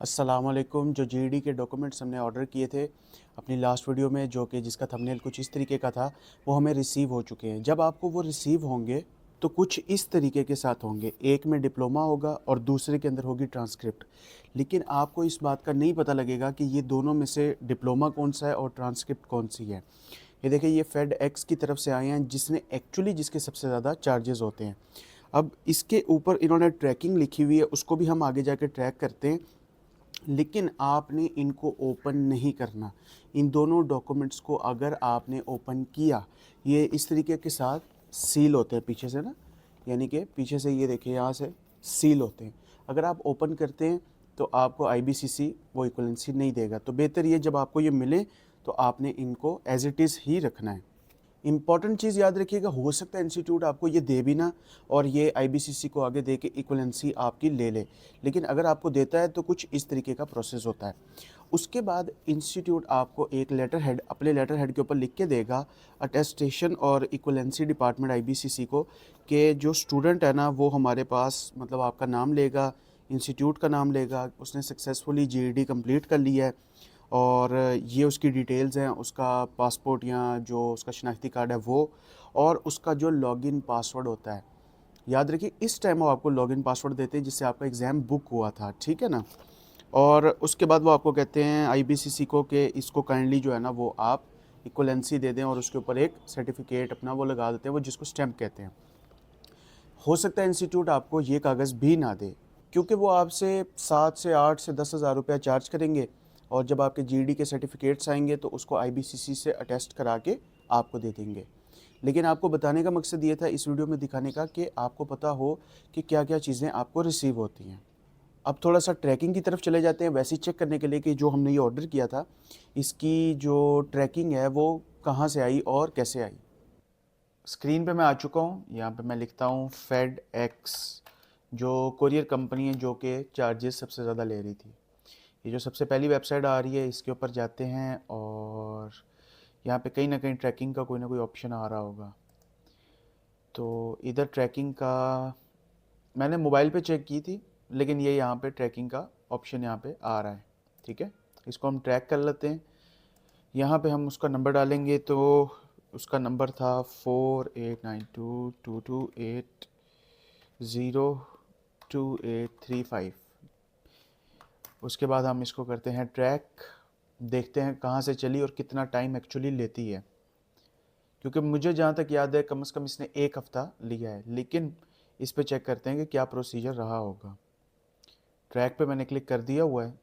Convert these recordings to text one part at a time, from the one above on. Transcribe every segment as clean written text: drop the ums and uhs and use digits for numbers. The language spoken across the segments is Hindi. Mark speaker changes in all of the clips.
Speaker 1: अस्सलामुअलैकुम। जो जीईडी के डॉक्यूमेंट्स हमने ऑर्डर किए थे अपनी लास्ट वीडियो में, जो कि जिसका थंबनेल कुछ इस तरीके का था, वो हमें रिसीव हो चुके हैं। जब आपको वो रिसीव होंगे तो कुछ इस तरीके के साथ होंगे, एक में डिप्लोमा होगा और दूसरे के अंदर होगी ट्रांसक्रिप्ट। लेकिन आपको इस बात का नहीं पता लगेगा कि ये दोनों में से डिप्लोमा कौन सा है और ट्रांसक्रिप्ट कौन सी है। ये देखिए, ये फेड एक्स की तरफ से आए हैं, जिसके सबसे ज़्यादा चार्जेस होते हैं। अब इसके ऊपर इन्होंने ट्रैकिंग लिखी हुई है, उसको भी हम आगे जाके ट्रैक करते हैं। लेकिन आपने इनको ओपन नहीं करना। इन दोनों डॉक्यूमेंट्स को अगर आपने ओपन किया, ये इस तरीके के साथ सील होते हैं पीछे से ना, यानी कि पीछे से ये देखिए यहाँ से सील होते हैं। अगर आप ओपन करते हैं तो आपको आईबीसीसी वो इक्वलेंसी नहीं देगा। तो बेहतर ये जब आपको ये मिले तो आपने इनको एज इट इज़ ही रखना है। इम्पॉर्टेंट चीज़ याद रखिएगा, हो सकता है इंस्टीट्यूट आपको ये दे भी ना और ये आईबीसीसी को आगे दे के इक्वलेंसी आपकी ले ले। लेकिन अगर आपको देता है तो कुछ इस तरीके का प्रोसेस होता है। उसके बाद इंस्टीट्यूट आपको एक लेटर हेड अपने लेटर हेड के ऊपर लिख के देगा, अटेस्टेशन और इक्वलेंसी डिपार्टमेंट आईबीसीसी को, कि जो स्टूडेंट है ना वो हमारे पास मतलब आपका नाम लेगा, इंस्टीट्यूट का नाम लेगा, उसने सक्सेसफुली जीईडी कंप्लीट कर लिया है और ये उसकी डिटेल्स हैं, उसका पासपोर्ट या जो उसका शनाख्ती कार्ड है वो, और उसका जो लॉगिन पासवर्ड होता है। याद रखिए, इस टाइम वो आपको लॉगिन पासवर्ड देते हैं जिससे आपका एग्ज़ाम बुक हुआ था, ठीक है ना। और उसके बाद वो आपको कहते हैं आईबीसीसी को कि इसको काइंडली जो है ना वो आप इक्वलेंसी दे दें, और उसके ऊपर एक सर्टिफिकेट अपना वो लगा देते हैं, वो जिसको स्टैम्प कहते हैं। हो सकता है इंस्टीट्यूट आपको ये कागज़ भी ना दे, क्योंकि वो आपसे 7 से 8 से 10,000 रुपया चार्ज करेंगे, और जब आपके जीडी के सर्टिफिकेट्स आएंगे तो उसको आईबीसीसी से अटेस्ट करा के आपको दे देंगे। लेकिन आपको बताने का मकसद ये था इस वीडियो में दिखाने का कि आपको पता हो कि क्या क्या चीज़ें आपको रिसीव होती हैं। अब थोड़ा सा ट्रैकिंग की तरफ चले जाते हैं, वैसे ही चेक करने के लिए कि जो हमने ये ऑर्डर किया था इसकी जो ट्रैकिंग है वो कहाँ से आई और कैसे आई। स्क्रीन पे मैं आ चुका हूँ। यहाँ पे मैं लिखता हूँ फेड एक्स, जो कोरियर कंपनी है जो कि चार्जेस सबसे ज़्यादा ले रही थी। ये जो सबसे पहली वेबसाइट आ रही है इसके ऊपर जाते हैं और यहाँ पे कहीं ना कहीं ट्रैकिंग का कोई ना कोई ऑप्शन आ रहा होगा। तो इधर ट्रैकिंग का मैंने मोबाइल पे चेक की थी, लेकिन ये यहाँ पे ट्रैकिंग का ऑप्शन यहाँ पे आ रहा है। ठीक है, इसको हम ट्रैक कर लेते हैं। यहाँ पे हम उसका नंबर डालेंगे तो उसका नंबर था 489222802835। उसके बाद हम इसको करते हैं ट्रैक, देखते हैं कहाँ से चली और कितना टाइम एक्चुअली लेती है। क्योंकि मुझे जहाँ तक याद है कम से कम इसने 1 हफ़्ता लिया है, लेकिन इस पे चेक करते हैं कि क्या प्रोसीजर रहा होगा। ट्रैक पे मैंने क्लिक कर दिया हुआ है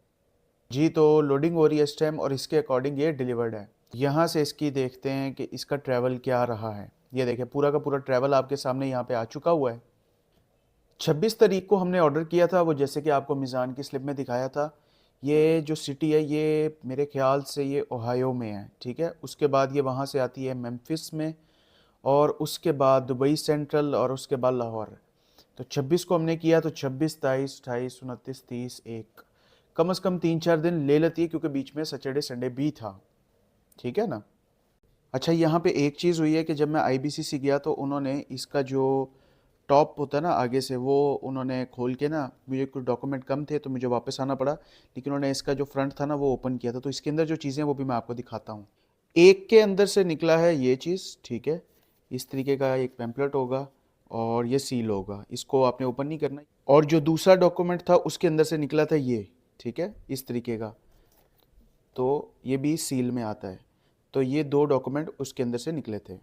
Speaker 1: जी, तो लोडिंग हो रही है इस टाइम और इसके अकॉर्डिंग ये डिलीवर्ड है। यहाँ से इसकी देखते हैं कि इसका ट्रैवल क्या रहा है। ये देखिए, पूरा का पूरा ट्रैवल आपके सामने यहाँ पे आ चुका हुआ है। 26 तारीख को हमने ऑर्डर किया था, वो जैसे कि आपको मिज़ान की स्लिप में दिखाया था। ये जो सिटी है ये मेरे ख्याल से ये ओहायो में है, ठीक है। उसके बाद ये वहाँ से आती है मेम्फिस में, और उसके बाद दुबई सेंट्रल, और उसके बाद लाहौर। तो 26 को हमने किया तो 26, 23, 28, 29, 30, 1 कम से कम 3-4 दिन ले लेती है, क्योंकि बीच में सैटरडे संडे भी था, ठीक है ना। अच्छा, यहाँ पे एक चीज़ हुई है कि जब मैं आईबीसीसी गया तो उन्होंने इसका जो टॉप होता है ना आगे से, वो उन्होंने खोल के ना, मुझे कुछ डॉक्यूमेंट कम थे तो मुझे वापस आना पड़ा, लेकिन उन्होंने इसका जो फ्रंट था ना वो ओपन किया था। तो इसके अंदर जो चीज़ें हैं वो भी मैं आपको दिखाता हूँ। एक के अंदर से निकला है ये चीज़, ठीक है। इस तरीके का एक पैम्पलेट होगा और ये सील होगा, इसको आपने ओपन नहीं करना। और जो दूसरा डॉक्यूमेंट था उसके अंदर से निकला था ये, ठीक है, इस तरीके का, तो ये भी सील में आता है। तो ये 2 डॉक्यूमेंट उसके अंदर से निकले थे।